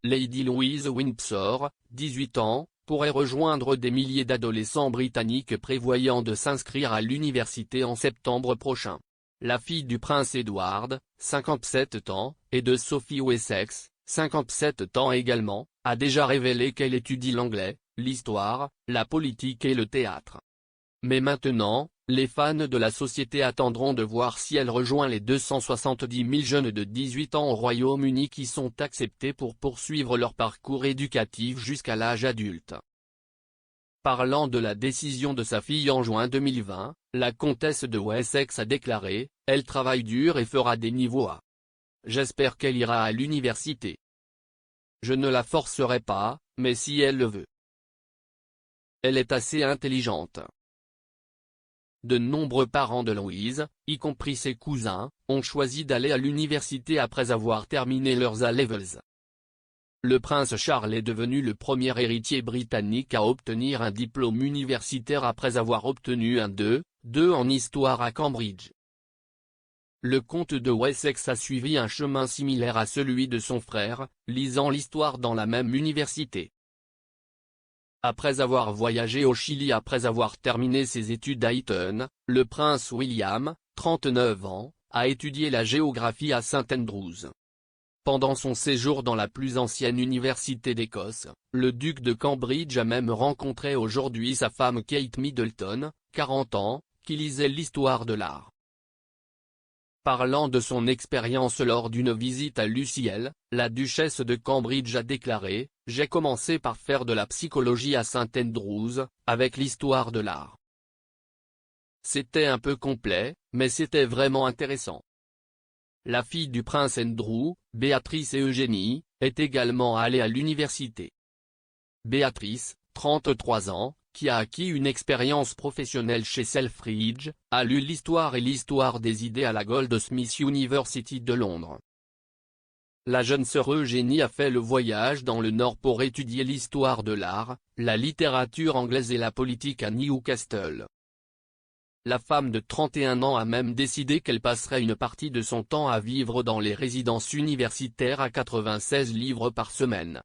Lady Louise Windsor, 18 ans, pourrait rejoindre des milliers d'adolescents britanniques prévoyant de s'inscrire à l'université en septembre prochain. La fille du prince Edward, 57 ans, et de Sophie Wessex, 57 ans également, a déjà révélé qu'elle étudie l'anglais, l'histoire, la politique et le théâtre. Mais maintenant, les fans de la société attendront de voir si elle rejoint les 270 000 jeunes de 18 ans au Royaume-Uni qui sont acceptés pour poursuivre leur parcours éducatif jusqu'à l'âge adulte. Parlant de la décision de sa fille en juin 2020, la comtesse de Wessex a déclaré « Elle travaille dur et fera des niveaux A. J'espère qu'elle ira à l'université. Je ne la forcerai pas, mais si elle le veut. Elle est assez intelligente. » De nombreux parents de Louise, y compris ses cousins, ont choisi d'aller à l'université après avoir terminé leurs A-levels. Le prince Charles est devenu le premier héritier britannique à obtenir un diplôme universitaire après avoir obtenu un 2 en histoire à Cambridge. Le comte de Wessex a suivi un chemin similaire à celui de son frère, lisant l'histoire dans la même université. Après avoir voyagé au Chili après avoir terminé ses études à Eton, le prince William, 39 ans, a étudié la géographie à St Andrews. Pendant son séjour dans la plus ancienne université d'Écosse, le duc de Cambridge a même rencontré aujourd'hui sa femme Kate Middleton, 40 ans, qui lisait l'histoire de l'art. Parlant de son expérience lors d'une visite à l'UCL, la duchesse de Cambridge a déclaré « J'ai commencé par faire de la psychologie à St Andrews, avec l'histoire de l'art. C'était un peu complet, mais c'était vraiment intéressant. » La fille du prince Andrew, Béatrice et Eugénie, est également allée à l'université. Béatrice, 33 ans, qui a acquis une expérience professionnelle chez Selfridge, a lu l'histoire et l'histoire des idées à la Goldsmiths University de Londres. La jeune sœur Eugénie a fait le voyage dans le Nord pour étudier l'histoire de l'art, la littérature anglaise et la politique à Newcastle. La femme de 31 ans a même décidé qu'elle passerait une partie de son temps à vivre dans les résidences universitaires à 96 livres par semaine.